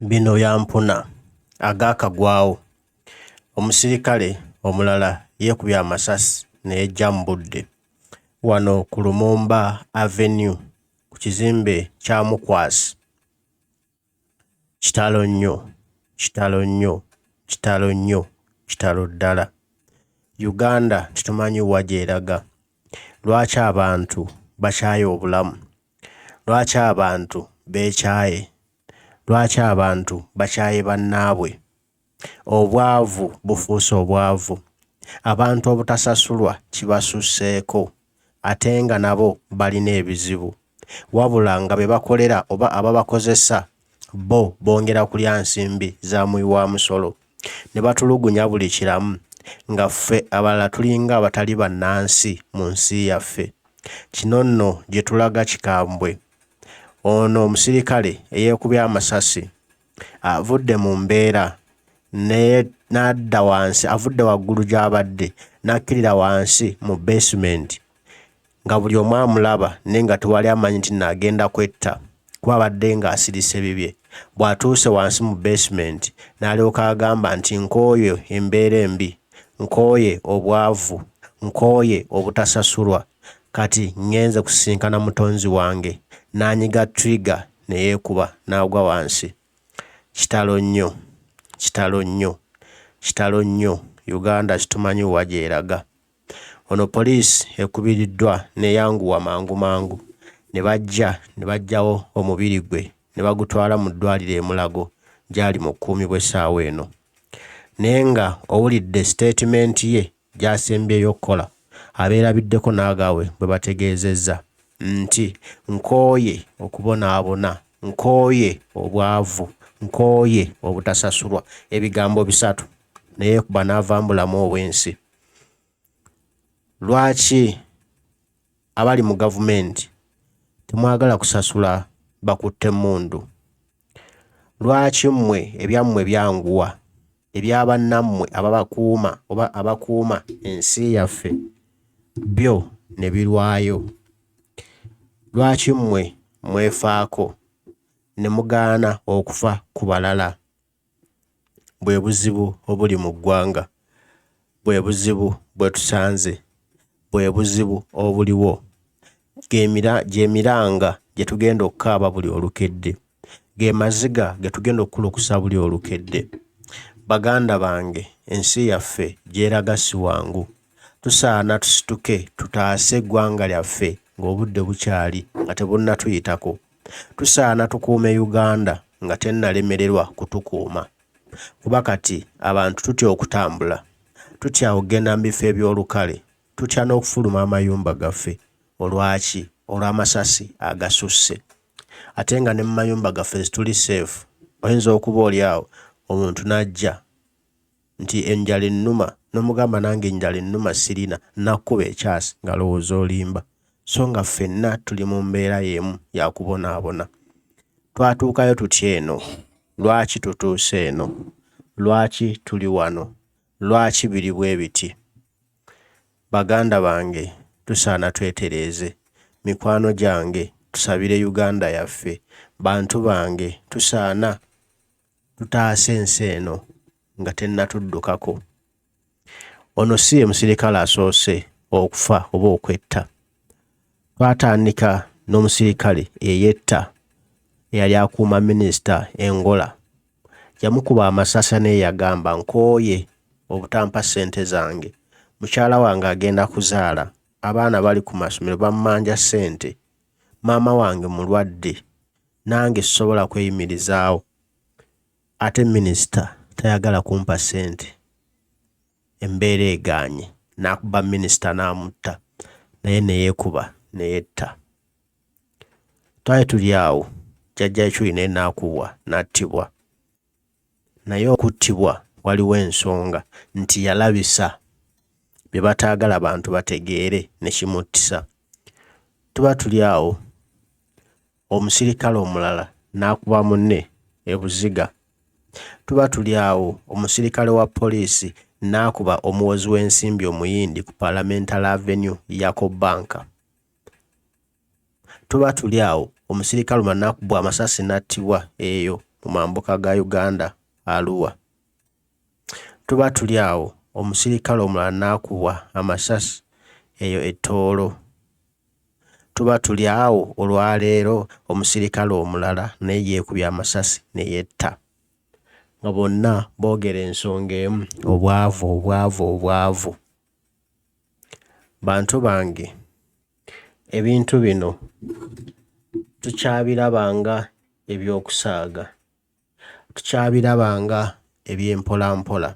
Bino yampuna agakagwawo. Omusilikale omulala yekubye amasasi n'ejja mu budde wano ku Lumumba Avenue ku kizimbe kya Mukwasi. Kitalo nnyo, kitalo nnyo, kitalo nnyo, kitalo ddala. Uganda tetumanyi wa gy'eraga. Lwaki abantu bakyaye obulamu? Lwaki abantu beekyaye? Lwaki abantu bakyaye bannaabwe? Obwavu bufuuse obwavu. Abantu obutasasulwa kibasusseeko ate nga nabo balina ebizibu. Wabula nga be bakolera oba ababakozesa bo bongera kulya nsimbi za muwi wa musolo. Ne batulugunya buli kiramu nga ffe abalala tulinga abatali bannansi mu nsi yaffe. Kino nno gye tulaga kikambwe. Ono omusilikale eyeekubye amasasi avudde mu mbeera n'adda wansi, avudde waggulu gy'abadde n'akkirira wansi mu basement nga buli omu amulaba naye nga tewali amanyi nti n'agenda kwetta kuba abadde ng'asirise bibye. Bw'atuuse wansi mu basement n'alyoka agamba nti nkooye embeera embi, nkooye obwavu, nkooye obutasasulwa, kati ngenze kusisinkana mutonzi wange. N'anyiga trigger ne yeekuba n'agwa wansi. Kitalo nnyo, kitalo nnyo, kitalo nnyo. Uganda kitumanyi wa gy'eraga. Ono poliisi ekubiriddwa n'eyanguwa mangu mangu ne baggyawo omubiri gwe ne bagutwala mu ddwaliro e Mulago gy'ali mu kkuumibwa essaawa eno. Naye nga owulidde statement ye gy'asembyeyo okukola, abeerabiddeko n'agaabwe bwe bategeezezza nti nkooye okubonaabona, nkooye obwavu, nkooye obutasasulwa. Ebigambo bisatu naye kuba n'avambulamu obwensi. Lwaki abali mu gavumenti temwagala kusasula bakutte emmundu? Lwaki mmwe ebyammwe byanguwa, ebyabannammwe ababakuuma oba abakuuma ensi yaffe byo ne birwayo? Lwaki mmwe mwefaako ne mugaana okufa ku balala? Bwe buzibu obuli mu ggwanga, bwe buzibu bwe tusanze, bwe buzibu obuliwo. Gy'emiranga gye tugenda okukaaba buli olukedde, ge maziga ge tugenda okukulukusa buli olukedde. Baganda bange, ensi yaffe gy'eraga si wangu. Tusaana tusituke tutaase eggwanga lyaffe ng'obudde bukyali nga tebunnatuyitako. Tusaana tukuume Uganda nga tennalemererwa kutukuuma. Kuba kati abantu tutya okutambula, tutya okugenda mu bifo eby'olukale, tutya n'okufuluma amayumba gaffe. Olwaki? Olw'amasasi agasusse. Ate nga ne mu mayumba gaffe tuli safe. Oyinza okuba oli awo omuntu n'ajja nti enjala ennuma, n'omugamba nange enjala ennuma sirina, nakkuba ekyasi ng'alowooza olimba. So nga ffenna tuli mu mbeera y'emu ya kubonaabona. Twatuukayo tutya eno? Lwaki tutuuse eno? Lwaki tuli wano? Lwaki biri bwe biti? Baganda bange, tusaana twetereeze. Mikwano gyange, tusabire Uganda yaffe. Bantu bange, tusaana tutaase ensi eno nga tennatuddukako. Ono si ye musilikale asoose okufa oba okwetta. Twatandika n'omusilikale eyetta eyali akuuma minisita Engola. Yamukuba amasasa naye yagamba nkooye obutampa ssente zange. Mukyala wange agenda kuzaala, abaana bali ku masomero bammanja ssente. Maama wange mulwadde, nange sisobola kweyimirizaawo. Ate minisita tayagala kumpa ssente. Embeera egaanye, n'akuba minisita n'amutta, naye ne yeekuba ne yetta. Twali tuli awo, jjajja Echuli naye n'akubwa n'attibwa. Naye okuttibwa waliwo ensonga nti yalabisa bye bataagala bantu bategeere ne kimuttisa. Tuba tuli awo, omusilikale omulala n'akuba munne ebuziga. Tuba tuli awo, omusilikale wa poliisi n'akuba omuwozi w'ensimbi omuyindi ku Parliamentary Avenue Yako Banka. Tuba tuli awo, omusilikale omulala n'akubwa amasasi n'attibwa eyo mu mambuka ga Uganda Arua. Tuba tuli awo omuserikale omulala n'akubwa amasasi eyo ettoolo. Tuba tuli awo olwaleero omuserikale omulala naye yeekubye amasasi ne yetta. Nga bonna boogera ensonga emu, obwavu. Bantu bange, ebintu bino tukyabirabanga eby'okusaaga, tukyabirabanga eby'empolampola,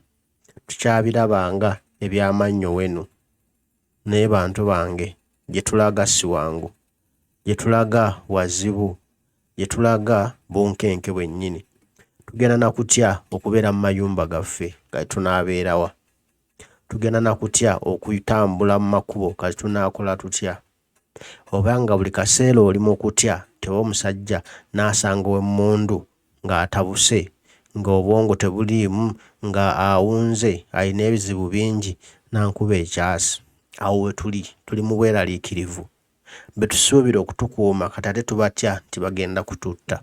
tukyabirabanga eby'amannyo wenu. Naye bantu bange, gye tulaga si wangu, gye tulaga wazibu, gye tulaga bunkenke bwennyini. Tugenda na kutya okubeera mu mayumba gaffe kati tunaabeerawa? Tugenda na kutya okutambula mu makubo kati tunaakola tutya? Obanga buli kaseera oli mu kutya tewa omusajja n'asanga w'emmundu ng'atabuse, ng'obwongo tebuliimu, nga awunze, alina ebizibu bingi, nankuba ekyasi. Awo we tuli mu bweraliikirivu. Be tusuubira okutukuuma kati ate tubatya nti bagenda kututta.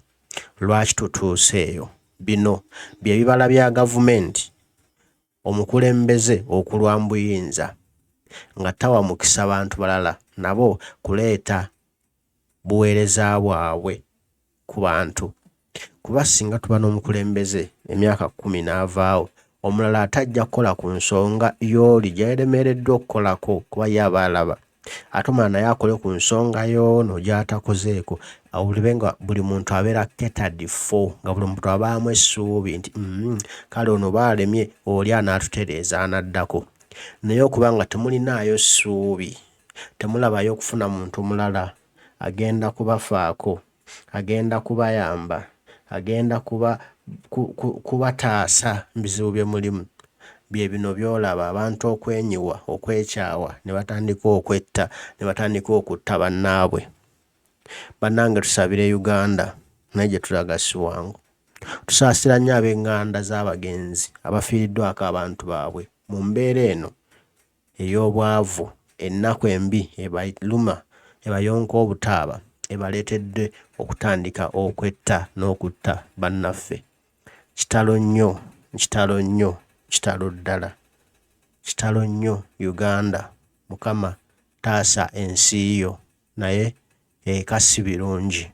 Lwaki tutuuse eyo? Bino bye bibala bya gavumenti, omukulembeze okulwa buyinza nga tawa mukisa bantu balala nabo kuleeta buweereza bwabwe ku bantu. Kuba singa tuba n'omukulembeze emyaka 10 n'avaawo, omulala atajja kukola ku nsonga y'oli gy'alemereddwa okukolako kuba ye aba alaba. Ate omulala naye akole ku nsonga y'ono gy'atakozeeko. Awulire nga buli muntu abeera catered for, nga buli muntu abaamu essuubi nti kale ono baalemye oli anaatutereeza anaddako. Naye okuba nga temulinaayo ssuubi, temulabayo okufuna muntu mulala agenda kubafaako, agenda kubayamba, agenda kubataasa mu bizibu bye mulimu, bye bino by'olaba abantu okwenyiwa, okwekyawa, ne batandika okwetta, ne batandika okutta bannaabwe. Bannange, tusabire Uganda, naye gye tulaga si wangu. Tusaasira nnyo ab'eŋŋanda z'abagenzi abafiiriddwako abantu baabwe mu mbeera eno ey'obwavu, ennaku embi ebaluma, ebayonka obutaaba, ebaleetedde okutandika okwetta n'okutta bannaffe. Kitalo nnyo, kitalo ddala, kitalo nnyo Uganda. Mukama taasa ensi yo, naye eka si birungi.